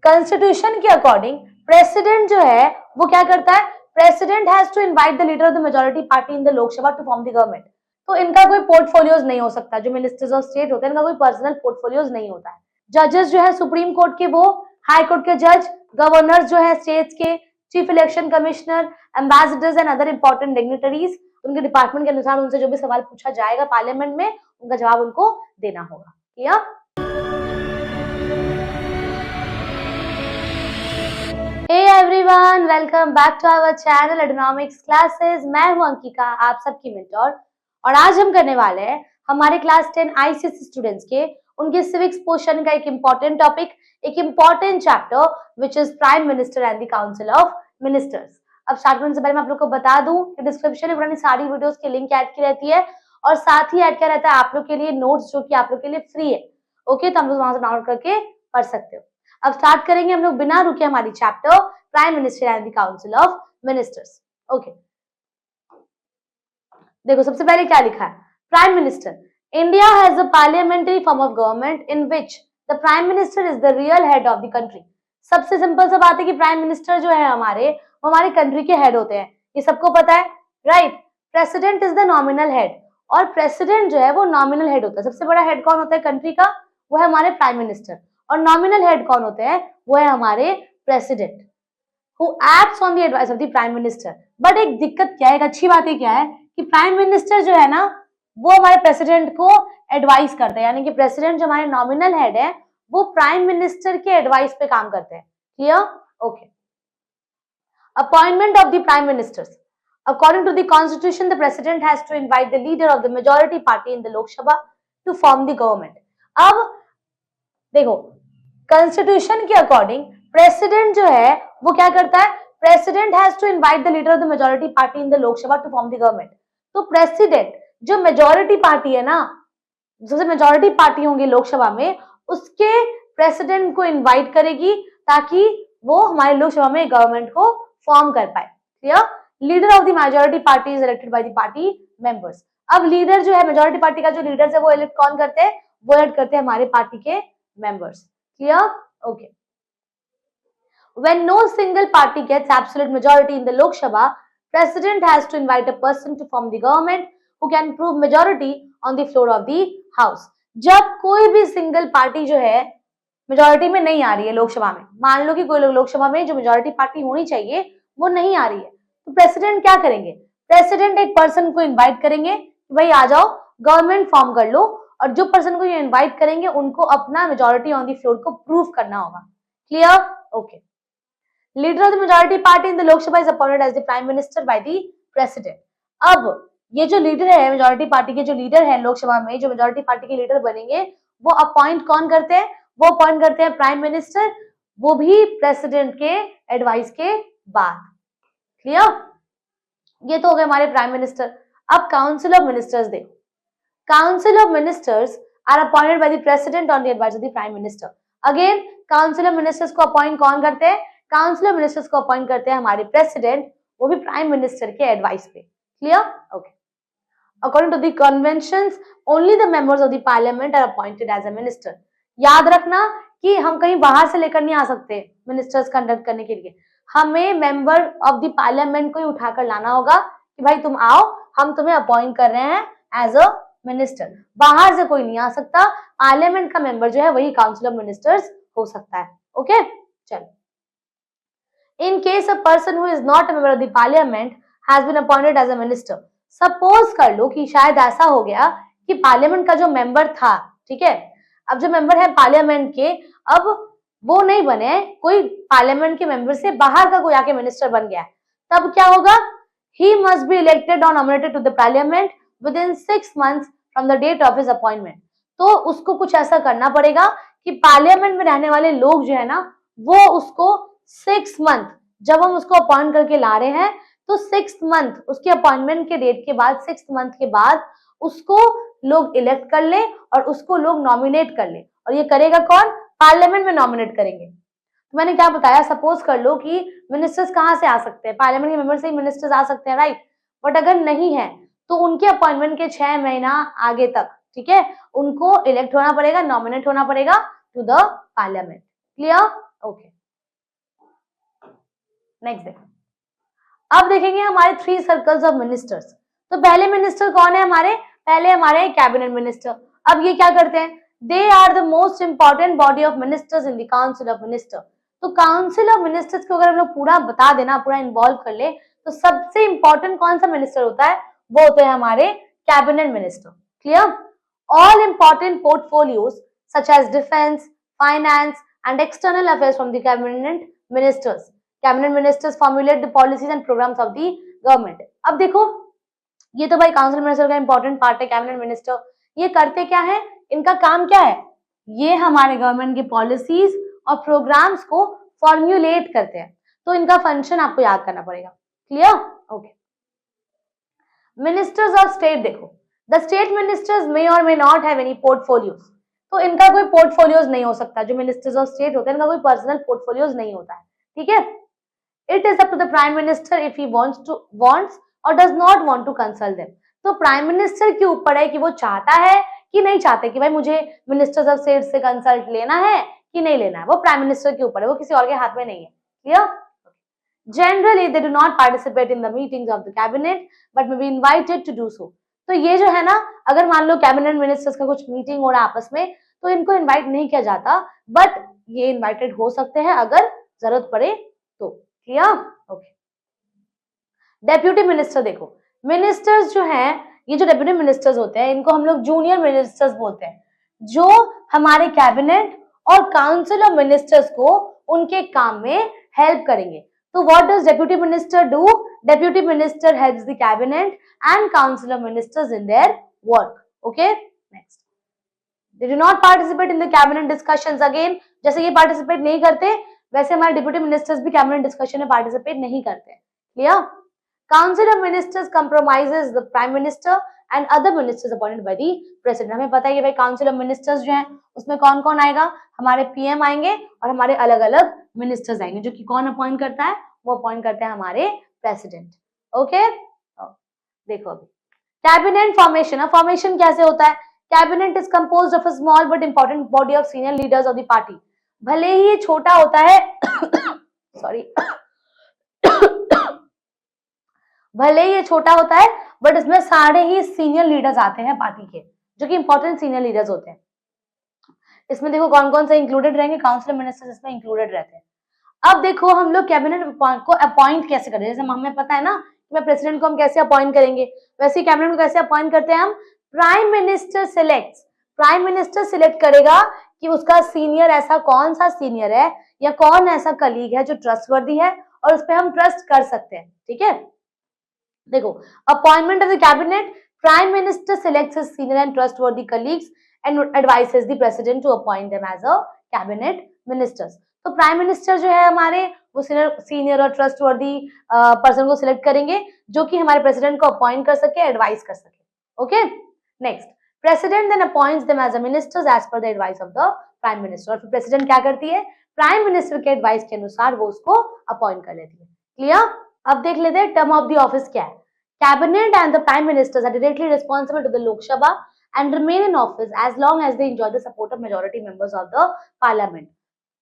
Constitution के according president जो है वो क्या करता है, president has to invite the leader of the majority party in the Lok Sabha to form the government. तो इनका कोई पोर्टफोलियोज नहीं हो सकता, जो मिनिस्टर्स ऑफ स्टेट होते हैं इनका कोई पर्सनल पोर्टफोलियोज नहीं होता है। जजेस जो है सुप्रीम कोर्ट के वो, हाई कोर्ट के जज, गवर्नर जो है स्टेट्स के, chief election commissioner, ambassadors and other important dignitaries, उनके डिपार्टमेंट के अनुसार उनसे जो भी सवाल पूछा जाएगा पार्लियामेंट में उनका जवाब उनको देना होगा। किया? Hey everyone, welcome back to our channel Economics Classes। मैं हूं अंकिका, आप सबकी मेंटोर, और आज हम करने वाले हैं हमारे क्लास 10 आईसीएसई स्टूडेंट्स के उनके सिविक्स पोर्शन का एक इम्पॉर्टेंट टॉपिक, एक important chapter which is prime minister and the council of ministers. अब स्टार्ट करने से पहले मैं आप लोग को बता दूं कि डिस्क्रिप्शन में पुरानी सारी वीडियोस की लिंक ऐड की रहती है और साथ ही ऐड किया रहता है आप लोग के लिए नोट्स जो कि आप लोग के लिए फ्री है। ओके, तो हम लोग वहां से डाउनलोड करके पढ़ सकते हो। अब स्टार्ट करेंगे हम लोग बिना रुके हमारी chapter prime minister and the council of ministers. Okay, देखो सबसे पहले क्या लिखा है, prime minister. India has a parliamentary form of government in which the prime minister is the real head of the country. सबसे सिंपल सा बात है कि प्राइम मिनिस्टर जो है वो हमारे कंट्री के हेड होते हैं, ये सबको पता है, right. President is the nominal head, और प्रेसिडेंट जो है वो नॉमिनल हेड होता है। सबसे बड़ा हेड कौन होता है कंट्री का, वो है हमारे प्राइम मिनिस्टर, और नॉमिनल हेड कौन होते हैं, वो है हमारे president who acts on the advice of the prime minister। But एक दिक्कत क्या है, एक अच्छी बात है क्या है कि प्राइम मिनिस्टर जो है ना वो हमारे प्रेसिडेंट को एडवाइस करते हैं, यानी कि प्रेसिडेंट जो हमारे नॉमिनल हेड है वो प्राइम मिनिस्टर के एडवाइस पे काम करते हैं। Clear? Okay. Appointment of the prime ministers. According to the constitution, the president has to invite the leader of the majority party in the Lok Sabha to form the government। अब देखो constitution के according president जो है वो क्या करता है, president has to invite the leader of the majority party in the Lok Sabha to form the government. तो प्रेसिडेंट जो मेजॉरिटी पार्टी है ना, जैसे मेजॉरिटी पार्टी होंगी लोकसभा में, उसके प्रेसिडेंट को इनवाइट करेगी ताकि वो हमारे लोकसभा में गवर्नमेंट को फॉर्म कर पाए। Clear? Leader of the majority party is elected by the party members. अब लीडर जो है मेजॉरिटी पार्टी का जो लीडर है वो इलेक्ट कौन करते हैं, वो इलेक्ट करते हैं हमारे पार्टी के members. Clear? Okay. When no single party gets absolute majority in the Lok Sabha, President has to invite a person to form the government who can prove majority on the floor of the House। जब कोई भी single party जो है majority में नहीं आ रही है लोकसभा में, मान लो कि कोई लोकसभा में जो मेजॉरिटी पार्टी होनी चाहिए वो नहीं आ रही है, तो प्रेसिडेंट क्या करेंगे, प्रेसिडेंट एक पर्सन को इन्वाइट करेंगे कि भाई आ जाओ गवर्नमेंट फॉर्म कर लो, और जो पर्सन को ये इन्वाइट करेंगे उनको अपना मेजॉरिटी ऑन द फ्लोर को प्रूव करना होगा। Clear? Okay. Leader of the majority party in the Lok Sabha is appointed as the prime minister by the president। अब ये जो लीडर है मेजॉरिटी पार्टी के, जो लीडर है लोकसभा में, जो मेजॉरिटी पार्टी के लीडर बनेंगे वो अपॉइंट कौन करते हैं, वो अपॉइंट करते हैं प्राइम मिनिस्टर, वो भी प्रेसिडेंट के एडवाइस के बाद। क्लियर? ये तो हो गए हमारे प्राइम मिनिस्टर। अब काउंसिल ऑफ मिनिस्टर्स देखो, council of ministers are appointed by the president on the advice of the prime minister. Again council of ministers को अपॉइंट कौन करते हैं, काउंसिल ऑफ मिनिस्टर्स को अपॉइंट करते हैं हमारे प्रेसिडेंट, वो भी प्राइम मिनिस्टर के एडवाइस पे। Clear? Okay. According to the conventions only the members of the parliament are appointed as a minister. याद रखना कि हम कहीं बाहर से लेकर नहीं आ सकते मिनिस्टर्स कंडक्ट करने के लिए, हमें मेंबर ऑफ द पार्लियामेंट को ही उठाकर लाना होगा कि भाई तुम आओ, हम तुम्हें अपॉइंट कर रहे हैं एज अ मिनिस्टर। बाहर से कोई नहीं आ सकता, पार्लियामेंट का मेंबर जो है वही काउंसिल ऑफ मिनिस्टर्स हो सकता है। ओके, चलो। In case a person who is not a member of the parliament has been appointed as a minister। Suppose कर लो कि शायद ऐसा हो गया कि पार्लियामेंट का जो मेंबर था, ठीक है, अब जो मेंबर है पार्लियामेंट के, अब वो नहीं बने, कोई पार्लियामेंट के मेंबर से बाहर का कोई आके मिनिस्टर बन गया, तब क्या होगा, he must be elected or nominated to the parliament within 6 months from the date of his appointment। तो उसको कुछ ऐसा करना पड़ेगा कि पार्लियामेंट में रहने वाले लोग जो है ना वो उसको 6 मंथ, जब हम उसको अपॉइंट करके ला रहे हैं तो 6 मंथ उसके अपॉइंटमेंट के डेट के बाद, 6 मंथ के बाद उसको लोग इलेक्ट कर ले और उसको लोग नॉमिनेट कर ले, और ये करेगा कौन, पार्लियामेंट में नॉमिनेट करेंगे। तो मैंने क्या बताया, सपोज कर लो कि मिनिस्टर्स कहाँ से आ सकते हैं, पार्लियामेंट के मेंबर से ही मिनिस्टर्स आ सकते हैं, राइट। बट अगर नहीं है तो उनके अपॉइंटमेंट के 6 महीना आगे तक, ठीक है, उनको इलेक्ट होना पड़ेगा, नॉमिनेट होना पड़ेगा to the parliament. Clear? Okay, next देखो, अब देखेंगे हमारे 3 सर्कल्स ऑफ मिनिस्टर्स। तो पहले मिनिस्टर कौन है हमारे, पहले हमारे कैबिनेट मिनिस्टर। अब ये क्या करते हैं, they are the most important body of ministers in the council of minister. तो काउंसिल ऑफ मिनिस्टर्स को अगर हम लोग पूरा बता देना, पूरा इन्वॉल्व कर ले, तो सबसे इंपॉर्टेंट कौन सा मिनिस्टर होता है, वो होते हैं हमारे cabinet minister. Clear? All important portfolios such as defence, finance and external affairs from the cabinet ministers. Cabinet ministers formulate the policies and programmes of the government. अब देखो, ये तो भाई काउंसिल मिनिस्टर का इंपॉर्टेंट पार्ट है, cabinet minister. ये करते क्या है, इनका काम क्या है, ये हमारे गवर्नमेंट की पॉलिसीज और प्रोग्राम्स को फॉर्म्युलेट करते हैं। तो इनका फंक्शन आपको याद करना पड़ेगा। Clear? Okay. Ministers of state देखो, द स्टेट मिनिस्टर्स मे और may not have any portfolios. तो इनका कोई पोर्टफोलियोज नहीं हो सकता। जो मिनिस्टर्स ऑफ स्टेट होते हैं, इनका कोई पर्सनल पोर्टफोलियोज नहीं होता है। ठीक है? It is up to the prime minister if he wants or does not want to consult them. तो प्राइम मिनिस्टर के ऊपर है कि वो चाहता है कि नहीं चाहते कि भाई मुझे मिनिस्टर्स ऑफ स्टेट से कंसल्ट लेना है कि नहीं लेना है। वो प्राइम मिनिस्टर के ऊपर है, वो किसी और के हाथ में नहीं है। Clear? Generally they do not participate in the meetings of the cabinet but may be invited to do so. तो ये जो है ना, अगर मान लो कैबिनेट मिनिस्टर्स का कुछ मीटिंग हो रहा है आपस में, तो इनको इन्वाइट नहीं किया जाता, बट ये इन्वाइटेड हो सकते हैं अगर जरूरत पड़े तो। क्लियर? ओके। डेप्यूटी मिनिस्टर देखो, मिनिस्टर्स जो हैं, ये जो डेप्यूटी मिनिस्टर्स होते हैं, इनको हम लोग जूनियर मिनिस्टर्स बोलते हैं, जो हमारे कैबिनेट और काउंसिल ऑफ मिनिस्टर्स को उनके काम में हेल्प करेंगे। तो what does deputy minister do? Deputy minister helps the cabinet and council of ministers in their work. Okay, next, they do not participate in the cabinet discussions. Again, जैसे ये participate नहीं करते, वैसे हमारे डिप्यूटी मिनिस्टर्स भी cabinet discussion में participate नहीं करते। Clear? Council of ministers compromises the prime minister and other ministers appointed by the president. हमें पता है कि भाई काउंसिल ऑफ मिनिस्टर्स जो है, उसमें कौन कौन आएगा, हमारे पीएम आएंगे और हमारे अलग अलग मिनिस्टर्स आएंगे, जो कि कौन अपॉइंट करता है, वो अपॉइंट करते हैं हमारे प्रेसिडेंट। ओके, देखो अभी कैबिनेट फॉर्मेशन। फॉर्मेशन कैसे होता है? Cabinet is composed of a small but important body of senior leaders of the party. भले ही ये छोटा होता है सॉरी भले ही ये छोटा होता है, बट इसमें सारे ही सीनियर लीडर्स आते हैं पार्टी के, जो कि इंपॉर्टेंट सीनियर लीडर्स होते हैं। इसमें देखो कौन कौन से इंक्लूडेड रहेंगे, काउंसिल मिनिस्टर्स इसमें इंक्लूडेड रहते हैं। अब देखो हम लोग कैबिनेट को अपॉइंट कैसे करें, जैसे हमें पता है ना कि मैं प्रेसिडेंट को हम कैसे अपॉइंट करेंगे, वैसे ही कैबिनेट को कैसे अपॉइंट करते हैं हम। Prime minister selects, prime minister select करेगा कि उसका सीनियर ऐसा कौन सा सीनियर है या कौन ऐसा कलीग है जो ट्रस्टवर्दी है और उस पर हम ट्रस्ट कर सकते हैं। ठीक है, देखो appointment of the cabinet, prime minister selects his senior and trustworthy colleagues and advises the president to appoint them as a cabinet ministers. तो प्राइम मिनिस्टर जो है हमारे, वो सीनियर और ट्रस्टवर्दी पर्सन को सिलेक्ट करेंगे, जो कि हमारे प्रेसिडेंट को अपॉइंट कर सके, एडवाइस कर सके। Okay, next, president then appoints them as a ministers as per the advice of the prime minister. और फिर प्रेसिडेंट क्या करती है, प्राइम मिनिस्टर के एडवाइस के अनुसार वो उसको अपॉइंट कर लेती है। क्लियर? अब देख लेते हैं टर्म ऑफ द ऑफिस क्या है। Cabinet and the prime ministers are directly responsible to the Lok Sabha and remain in office as long as they enjoy the support of majority members of the parliament.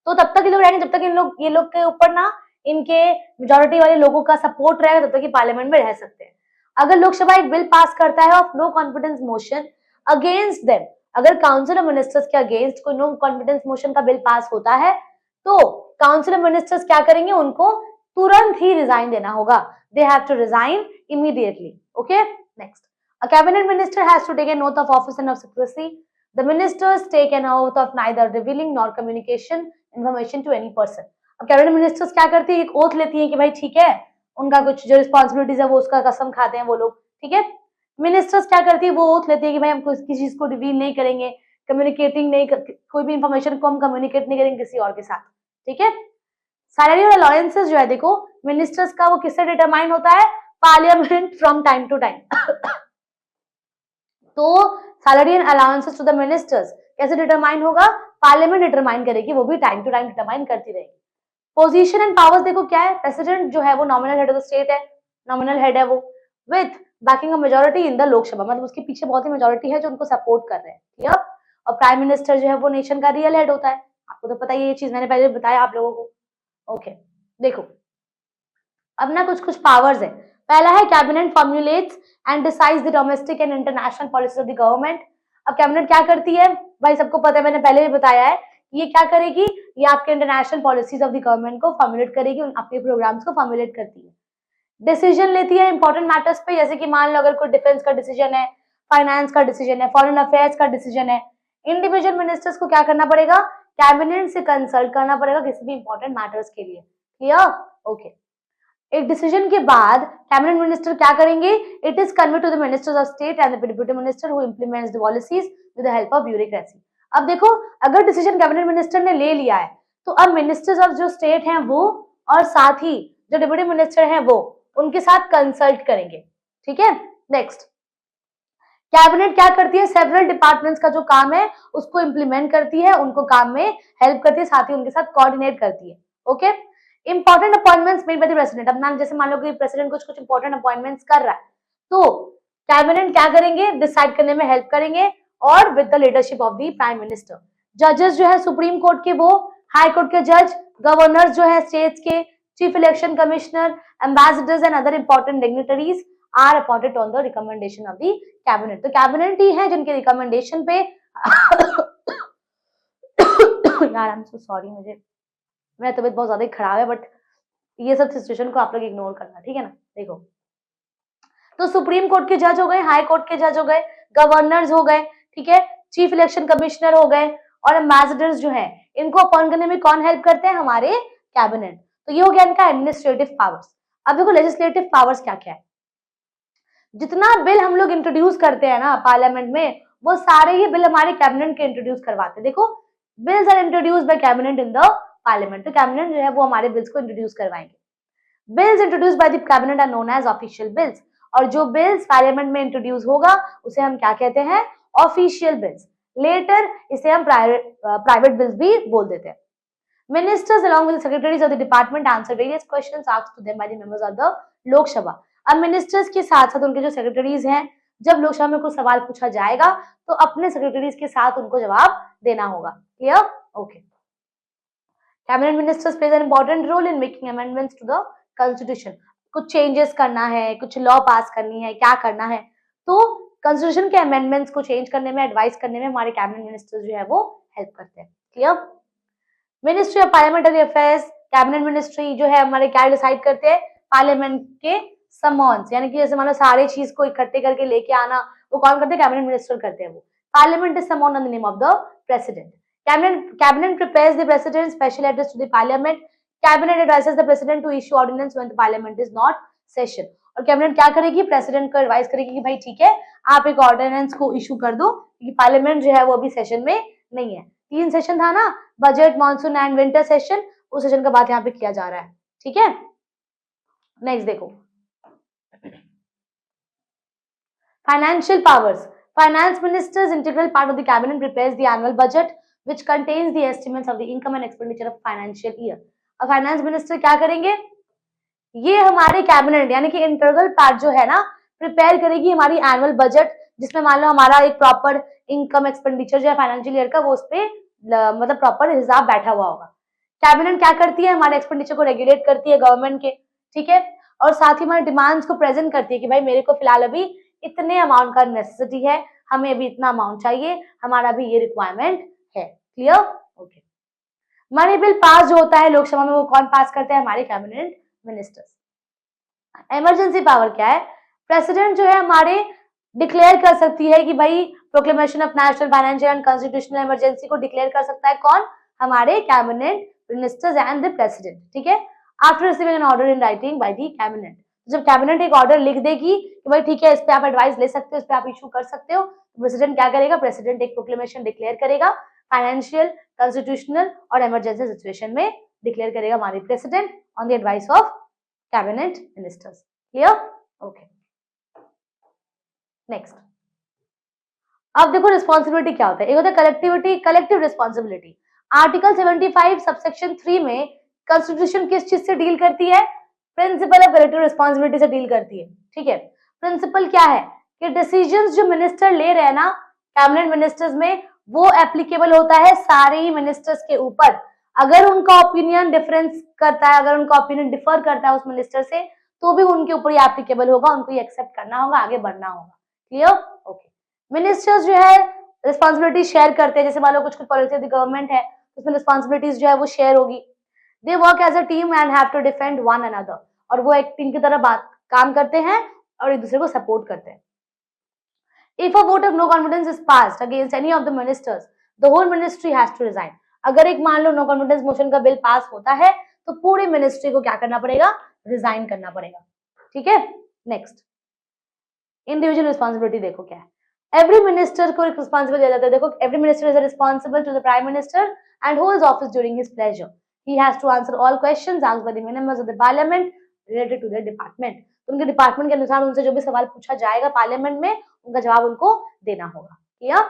तो तब तक ये लोग रहेंगे जब तक ये लोग के ऊपर ना इनके मेजॉरिटी वाले लोगों का सपोर्ट रहेगा, तब तक ये पार्लियामेंट में रह सकते हैं। अगर लोकसभा एक बिल पास करता है of no confidence motion against them, अगर काउंसिल ऑफ मिनिस्टर्स के अगेंस्ट कोई नो कॉन्फिडेंस मोशन का बिल पास होता है, तो काउंसिल ऑफ मिनिस्टर्स क्या करेंगे, उनको तुरंत ही रिजाइन देना होगा। They have to resign immediately. Okay, next, a cabinet minister has to take an oath of office and of secrecy. The ministers take an oath of neither revealing nor communication information to any person. अब cabinet ministers क्या करती है, एक oath लेती है कि भाई ठीक है, उनका कुछ जो रिस्पॉन्सिबिलिटीज है वो उसका कसम खाते हैं वो लोग। ठीक है, मिनिस्टर्स क्या करती है, वो ओथ लेती है कि भाई हम किसी चीज को रिवील नहीं करेंगे, कम्युनिकेटिंग नहीं, कोई भी इंफॉर्मेशन को हम कम्युनिकेट नहीं करेंगे किसी और के साथ। ठीक है, सैलरी और अलाउंसेस जो है, देखो मिनिस्टर्स का वो किससे डिटरमाइन होता है, parliament from time to time. तो salary and allowances to the ministers कैसे डिटरमाइन होगा, पार्लियामेंट डिटरमाइन करेगी, वो भी टाइम टू टाइम डिटरमाइन करती रहेगी। पोजीशन एंड पावर्स देखो क्या है, प्रेसिडेंट जो है वो nominal head of the state है, नॉमिनल हेड है वो, with banking of majority in the Lok Sabha, मतलब उसके पीछे बहुत ही मेजॉरिटी है जो उनको सपोर्ट कर रहे हैं। क्लियर? और प्राइम मिनिस्टर जो है वो नेशन का रियल हेड होता है। आपको तो पता ही है, ये चीज मैंने पहले बताया आप लोगों को। ओके देखो अब ना कुछ कुछ पावर्स है। पहला है cabinet formulates and decides the domestic and international policies of the government. अब कैबिनेट क्या करती है भाई, सबको पता है, मैंने पहले भी बताया है, ये क्या करेगी, ये आपके international policies of the government को फॉर्मुलेट करेगी, आपके प्रोग्राम्स को फॉर्मुलेट करती है, डिसीजन लेती है इंपॉर्टेंट मैटर्स पे, जैसे कि मान लो अगर कोई डिफेंस का डिसीजन है, फाइनेंस का डिसीजन है, फॉरेन अफेयर्स का डिसीजन है, इंडिविजुअल मिनिस्टर्स को क्या करना पड़ेगा, कैबिनेट से कंसल्ट करना पड़ेगा किसी भी इंपॉर्टेंट मैटर्स के लिए। क्लियर? ओके एक डिसीजन के बाद कैबिनेट मिनिस्टर क्या करेंगे, it is convey to the ministers of state and the deputy minister who implements the policies with the help of bureaucracy. अब देखो अगर डिसीजन कैबिनेट मिनिस्टर ने ले लिया है तो अब मिनिस्टर्स ऑफ जो स्टेट हैं वो और साथ ही जो डिप्यूटी मिनिस्टर हैं वो उनके साथ कंसल्ट करेंगे। ठीक है नेक्स्ट कैबिनेट क्या करती है, सेवरल डिपार्टमेंट्स का जो काम है उसको इंप्लीमेंट करती है, उनको काम में हेल्प करती है, साथ ही उनके साथ कोऑर्डिनेट करती है। Okay important appointments made by the president. अब जैसे मान लो कि प्रेसिडेंट कुछ कुछ इंपॉर्टेंट अपॉइंटमेंट्स कर रहा है तो कैबिनेट क्या करेंगे, डिसाइड करने में हेल्प करेंगे और with the leadership of the prime minister. जजेस जो है सुप्रीम कोर्ट के वो, हाई कोर्ट के जज, गवर्नर जो है स्टेट्स के, chief election commissioner, ambassadors and other important dignitaries are appointed on the recommendation of the cabinet. तो कैबिनेट ही है जिनके रिकमेंडेशन पे यार आई एम सो सॉरी, मुझे मेरा तबीयत बहुत ज्यादा ही खराब है, बट ये सब सिचुएशन को आप लोग इग्नोर करना, ठीक है ना। देखो तो सुप्रीम कोर्ट के जज हो गए, हाई कोर्ट के जज हो गए, गवर्नर्स हो गए, ठीक है, चीफ इलेक्शन कमिश्नर हो गए और एम्बेसडर्स जो है इनको अपॉइंट करने में कौन हेल्प करते हैं, हमारे कैबिनेट। तो ये हो गया इनका एडमिनिस्ट्रेटिव पावर्स। अब देखो लेजिस्लेटिव पावर्स क्या क्या है। जितना बिल हम लोग इंट्रोड्यूस करते हैं ना पार्लियामेंट में वो सारे ही बिल हमारे कैबिनेट के इंट्रोड्यूस करवाते हैं। देखो bills are introduced by cabinet in the parliament, तो कैबिनेट जो है वो हमारे बिल्स को इंट्रोड्यूस करवाएंगे। Bills introduced by the cabinet are known as official bills, और जो बिल्स पार्लियामेंट में इंट्रोड्यूस होगा उसे हम क्या कहते हैं, ऑफिशियल बिल्स। लेटर इसे हम प्राइवेट बिल्स भी बोल देते हैं। Ministers along with the secretaries of the department answer various questions asked to them by the members of the लोक सभा। अब मिनिस्टर्स के साथ साथ उनके जो सेक्रेटरीज हैं, जब लोकसभा में कुछ सवाल पूछा जाएगा तो अपने सेक्रेटरीज के साथ उनको जवाब देना होगा। Clear? Okay cabinet ministers plays an important role in making amendments to the constitution. कुछ चेंजेस करना है, कुछ लॉ पास करनी है, क्या करना है, तो कॉन्स्टिट्यूशन के अमेंडमेंट्स को चेंज करने में, एडवाइस करने में हमारे कैबिनेट मिनिस्टर्स जो है वो हेल्प करते हैं। Clear? Ministry of parliamentary affairs, cabinet ministry जो है हमारे क्या डिसाइड करते हैं, पार्लियामेंट के समॉन्स, यानी कि जैसे मान लो सारे चीज को इकट्ठे करके लेके आना, वो कौन करते हैं, कैबिनेट मिनिस्टर करते हैं। वो parliament is summon on the name of the president. Cabinet prepares the president special address to the parliament. Cabinet advises the president to issue ordinance when the parliament is not session. और cabinet क्या करेगी, president को advice करेगी कि भाई ठीक है आप एक ऑर्डिनेंस को इशू कर दो, क्योंकि पार्लियामेंट जो है वो अभी सेशन में नहीं है। 3 सेशन था ना, budget, monsoon and winter session, उस सेशन का बात यहाँ पे किया जा रहा है। ठीक है नेक्स्ट देखो financial powers. Finance ministers integral part of the cabinet prepares the annual budget which contains the estimates of the income and expenditure of financial year. अब फाइनेंस मिनिस्टर क्या करेंगे, ये हमारे कैबिनेट यानी कि इंटीग्रल पार्ट जो है ना प्रिपेयर करेगी हमारी एनुअल बजट, जिसमें मान लो हमारा एक प्रॉपर इनकम एक्सपेंडिचर जो है फाइनेंशियल ईयर का वो उस पे मतलब प्रॉपर हिसाब बैठा हुआ होगा। कैबिनेट क्या करती है, हमारे एक्सपेंडिचर को रेगुलेट करती है गवर्नमेंट के, ठीक है, और साथ ही हमारे डिमांड्स को प्रेजेंट करती है कि भाई मेरे को फिलहाल अभी इतने अमाउंट का नेसेसिटी है, हमें अभी इतना अमाउंट चाहिए, हमारा भी ये रिक्वायरमेंट है। Clear? Okay money bill pass जो होता है लोकसभा में वो कौन पास करते हैं, हमारे कैबिनेट मिनिस्टर्स। इमरजेंसी पावर क्या है, प्रेसिडेंट जो है हमारे डिक्लेयर कर सकती है कि भाई proclamation of national financial and constitutional emergency को डिक्लेयर कर सकता है कौन, हमारे cabinet ministers and the president. ठीक है after receiving N order in writing by the cabinet. जब कैबिनेट एक ऑर्डर लिख देगी कि भाई ठीक है इस पे आप एडवाइस ले सकते हो, इस पे आप इशू कर सकते हो, तो प्रेसिडेंट क्या करेगा, प्रेसिडेंट एक प्रोक्लेमेशन डिक्लेयर करेगा, फाइनेंशियल, कॉन्स्टिट्यूशनल और इमरजेंसी सिचुएशन में डिक्लेयर करेगा हमारे president on the advice of cabinet ministers. Clear? Okay next अब देखो रिस्पॉन्सिबिलिटी क्या होता है, एक होता है collectivity, collective responsibility. Article 75 subsection 3 में कॉन्स्टिट्यूशन किस चीज से डील करती है, प्रिंसिपल ऑफ कलेक्टिव रिस्पॉन्सिबिलिटी से डील करती है। ठीक है प्रिंसिपल क्या है कि डिसीजंस जो मिनिस्टर ले रहे हैं ना कैबिनेट मिनिस्टर्स में, वो एप्लीकेबल होता है सारे ही मिनिस्टर्स के ऊपर। अगर उनका ओपिनियन डिफरेंस करता है, अगर उनका ओपिनियन डिफर करता है उस मिनिस्टर से, तो भी उनके ऊपर ही एप्लीकेबल होगा, उनको ये एक्सेप्ट करना होगा, आगे बढ़ना होगा। क्लियर? ओके। मिनिस्टर्स जो है रिस्पॉन्सिबिलिटी शेयर करते हैं, जैसे मान लो कुछ कुछ पॉलिसी ऑफ द गवर्नमेंट है, उसमें रिस्पॉन्सिबिलिटीज जो है वो शेयर होगी। They work as a team and have to defend one another, और वो एक टीम की तरह बात काम करते हैं और एक दूसरे को सपोर्ट करते हैं। If a vote of no confidence is passed against any of the ministers, the whole ministry has to resign. अगर एक मान लो नो कॉन्फिडेंस मोशन का बिल पास होता है तो पूरी मिनिस्ट्री को क्या करना पड़ेगा? रिजाइन करना पड़ेगा। ठीक है, नेक्स्ट इंडिविजुअल रिस्पॉन्सिबिलिटी देखो क्या है। एवरी मिनिस्टर को एक रिस्पॉन्सिबिलिटी दिया जाता है। देखो, every minister is responsible to the prime minister and holds office during his pleasure. He has to answer all questions asked by the members of the parliament related to their department. उनके department के अनुसार उनसे जो भी सवाल पूछा जाएगा parliament में, उनका जवाब उनको देना होगा। Clear?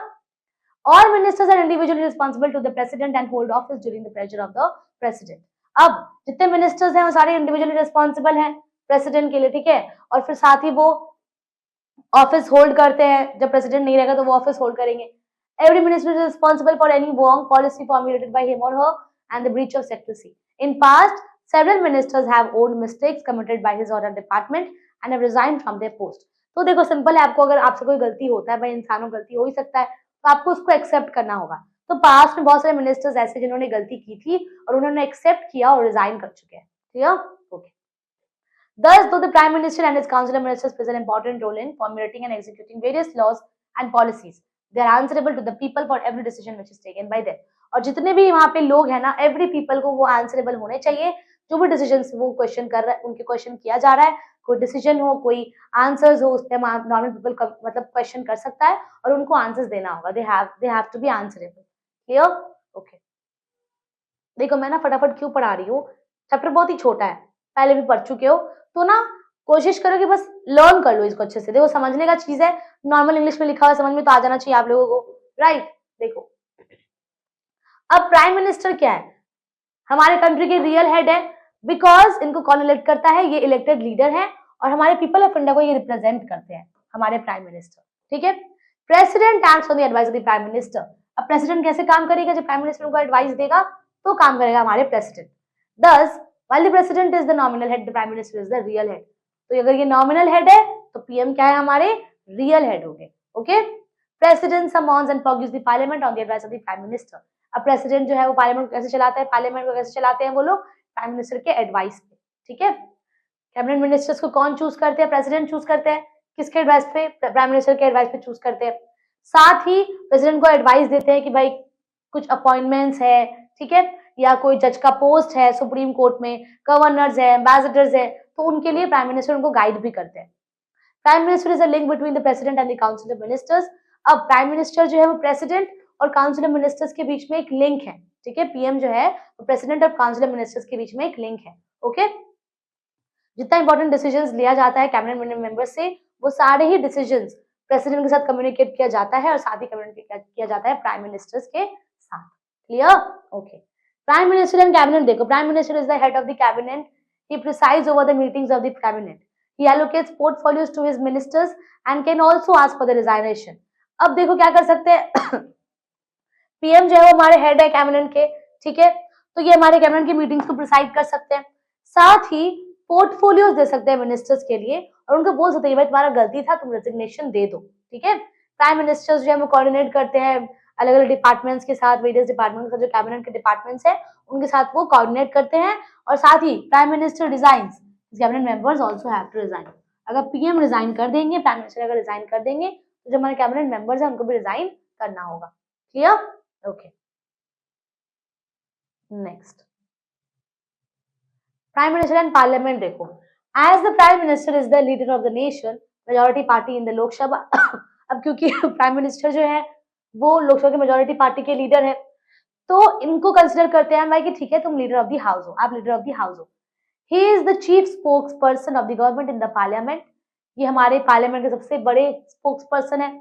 All ministers are individually responsible to the president and hold office during the pleasure of the president. अब जितने मिनिस्टर्स हैं वो सारे इंडिविजुअली रिस्पॉन्सिबल हैं प्रेसिडेंट के लिए, ठीक है, और फिर साथ ही वो ऑफिस होल्ड करते हैं। जब प्रेसिडेंट नहीं रहेगा तो वो ऑफिस होल्ड करेंगे। Every minister is responsible for any wrong policy formulated by him or her and the breach of secrecy. In past, several ministers have owned mistakes committed by his or her department and have resigned from their post. तो देखो simple है, आपको अगर आपसे कोई गलती होता है, भाई इंसानों गलती हो ही सकता है, तो आपको उसको एक्सेप्ट करना होगा। तो पास्ट में बहुत सारे मिनिस्टर्स ऐसे जिन्होंने गलती की थी और उन्होंने एक्सेप्ट किया और रिजाइन कर चुके हैं। Clear? Okay. Thus, though the Prime Minister and his Council of Ministers play an important role in formulating and executing various laws and policies, they are answerable to the people for every decision which is taken by them. और जितने भी वहाँ पे लोग हैं ना, every people को वो आंसरेबल होने चाहिए। जो भी डिसीजन वो क्वेश्चन कर रहा है, उनके क्वेश्चन किया जा रहा है, कोई डिसीजन हो, कोई आंसर्स हो, उस पर नॉर्मल पीपल मतलब क्वेश्चन कर सकता है और उनको आंसर्स देना होगा। They have to be answerable. Clear? Okay. देखो मैं ना फटाफट क्यों पढ़ा रही हूँ, चैप्टर बहुत ही छोटा है, पहले भी पढ़ चुके हो, तो ना कोशिश करो कि बस लर्न कर लो इसको अच्छे से। देखो समझने का चीज है, नॉर्मल इंग्लिश में लिखा हुआ समझ में तो आ जाना चाहिए आप लोगों को, राइट? देखो अब प्राइम मिनिस्टर क्या है? हमारे कंट्री के रियल हेड है, बिकॉज इनको कौन इलेक्ट करता है? ये इलेक्टेड लीडर है और हमारे पीपल ऑफ इंडिया को ये रिप्रेजेंट करते हैं, हमारे प्राइम मिनिस्टर। ठीक है, president acts on the advice of the prime minister. अब प्रेसिडेंट कैसे काम करेगा? जब प्राइम मिनिस्टर को एडवाइस देगा तो काम करेगा हमारे प्रेसिडेंट। दस while the president is the nominal head, the prime minister is the real head. तो अगर ये nominal head है तो पीएम क्या है? हमारे real head हो गए। Okay, president summons and purges the parliament on the advice of the prime minister. अब president जो है वो पार्लियामेंट कैसे चलाता है? पार्लियामेंट को कैसे चलाते हैं वो लोग? प्राइम मिनिस्टर के एडवाइस पे। ठीक है, कैबिनेट मिनिस्टर्स को कौन चूज करते हैं? प्रेसिडेंट चूज करते हैं। किसके एडवाइस पे? प्राइम मिनिस्टर के एडवाइस पे चूज करते हैं। साथ ही प्रेसिडेंट को एडवाइस देते हैं कि भाई कुछ अपॉइंटमेंट्स है, ठीक है, या कोई जज का पोस्ट है सुप्रीम कोर्ट में, गवर्नर्स है, एम्बेसडर्स है, तो उनके लिए प्राइम मिनिस्टर उनको गाइड भी करते हैं। Prime minister is a link between the president and the council of ministers. अब प्राइम मिनिस्टर जो है वो प्रेसिडेंट और काउंसिल ऑफ मिनिस्टर्स के बीच में एक लिंक है। ठीक है, पीएम जो है वो प्रेसिडेंट और काउंसिल ऑफ मिनिस्टर्स के बीच में एक लिंक है। ओके, जितना इंपॉर्टेंट डिसीजन लिया जाता है कैबिनेट मेंबर से, वो सारे ही डिसीजन प्रेसिडेंट के साथ कम्युनिकेट किया जाता है और साथ ही कम्युनिकेट किया जाता है प्राइम मिनिस्टर्स के साथ। Clear? Okay. Prime Minister and Cabinet देखो, Prime Minister is the head of the Cabinet. He presides over the meetings of the Cabinet. He allocates portfolios to his ministers and can also ask for the resignation. अब देखो क्या कर सकते हैं PM जो है वो हमारे हेड है कैबिनेट के, ठीक है, तो ये हमारे कैबिनेट की मीटिंग्स को प्रिसाइड कर सकते हैं। साथ ही पोर्टफोलियोज दे सकते हैं मिनिस्टर्स के लिए और उनको बोल सकते हैं भाई तुम्हारा गलती था, तुम रेजिग्नेशन दे दो। ठीक है, प्राइम मिनिस्टर्स जो है वो कोऑर्डिनेट करते हैं अलग अलग डिपार्टमेंट्स के साथ, वेरियस डिपार्टमेंट का जो कैबिनेट के डिपार्टमेंट्स है उनके साथ वो कोऑर्डिनेट करते हैं। और साथ ही prime minister resigns, cabinet members also have to resign. अगर पीएम रिजाइन कर देंगे, प्राइम मिनिस्टर अगर रिजाइन कर देंगे, तो जो हमारे कैबिनेट मेंबर्स हैं उनको भी रिजाइन करना होगा। Clear? Okay, next prime minister and parliament देखो, as the prime minister is the leader of the nation, majority party in the Lok Sabha. अब क्योंकि प्राइम मिनिस्टर जो है वो लोकसभा की मेजोरिटी पार्टी के लीडर है, तो इनको कंसिडर करते हैं भाई कि ठीक है तुम लीडर ऑफ द हाउस हो, आप लीडर ऑफ द हाउस हो। He is the chief spokes person of the government in the parliament. ये हमारे पार्लियामेंट के सबसे बड़े स्पोक्स पर्सन है।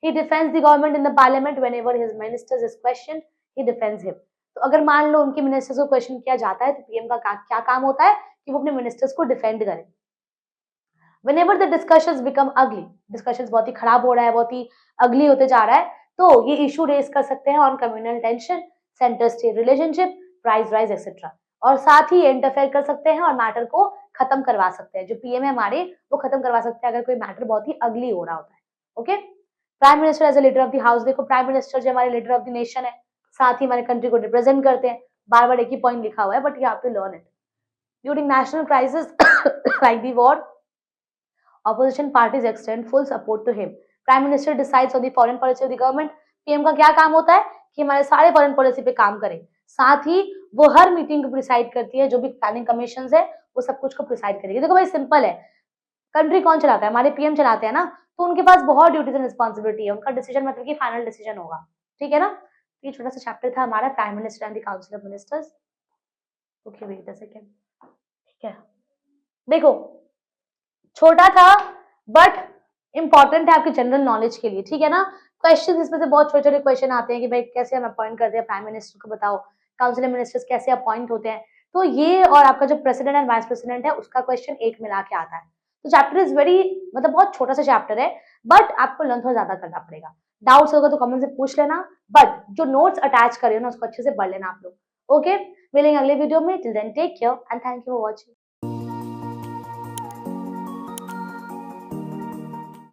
He defends the government in the parliament whenever his ministers is question, he defends him. तो अगर मान लो उनके मिनिस्टर्स को क्वेश्चन किया जाता है तो पीएम का क्या काम होता है कि वो अपने मिनिस्टर्स को डिफेंड करें। Whenever the discussions become ugly, discussions बहुत ही खराब हो रहा है, बहुत ही अगली होते जा रहा है, तो ये इशू रेज कर सकते हैं on communal tension, centre state relationship, price rise etcetera, और साथ ही इंटरफेयर कर सकते हैं और मैटर को खत्म करवा सकते हैं। जो पीएम है हमारे, वो खत्म करवा सकते हैं अगर कोई मैटर बहुत ही अगली हो रहा होता है। Okay, prime minister as a leader of the house, देखो प्राइम मिनिस्टर जो हमारे लीडर ऑफ द नेशन है, साथ ही हमारे कंट्री को रिप्रेजेंट करते हैं। बार बार एक ही पॉइंट लिखा हुआ है, but you have to learn it. During national crisis like the war, opposition parties extend full support to him. Prime Minister decides on the foreign policy of the government. PM का क्या काम होता है कि हमारे सारे फॉरेन पॉलिसी पे काम करें, साथ ही वो हर मीटिंग को प्रिसाइड करती है, जो भी प्लानिंग कमीशन है वो सब कुछ को प्रिसाइड करेगी। देखो भाई सिंपल है, कंट्री कौन चलाता है, हमारे पीएम चलाते हैं ना, तो उनके पास बहुत ड्यूटीज एंड रिस्पॉन्सिबिलिटी है, उनका डिसीजन मतलब कि फाइनल डिसीजन होगा, ठीक है ना। ये छोटा सा चैप्टर था हमारा prime minister and the council of ministers. Okay wait a second, ठीक है। देखो छोटा था बट इंपॉर्टेंट है आपके जनरल नॉलेज के लिए, ठीक है ना। क्वेश्चन इसमें से बहुत छोटे छोटे क्वेश्चन आते हैं कि भाई कैसे हम अपॉइंट करते हैं प्राइम मिनिस्टर को, बताओ काउंसिल ऑफ मिनिस्टर्स कैसे अपॉइंट होते हैं, तो ये और आपका जो प्रेसिडेंट एंड वाइस प्रेसिडेंट है उसका क्वेश्चन एक मिला के आता है। तो चैप्टर इज वेरी, मतलब बहुत छोटा सा चैप्टर है, बट आपको लर्न थोड़ा ज्यादा करना पड़ेगा। डाउट्स होगा तो कमेंट से पूछ लेना, बट जो नोट्स अटैच करिए ना उसको अच्छे से पढ़ लेना आप लोग। ओके, मिलेंगे अगले वीडियो में, till then take care and thank you for watching.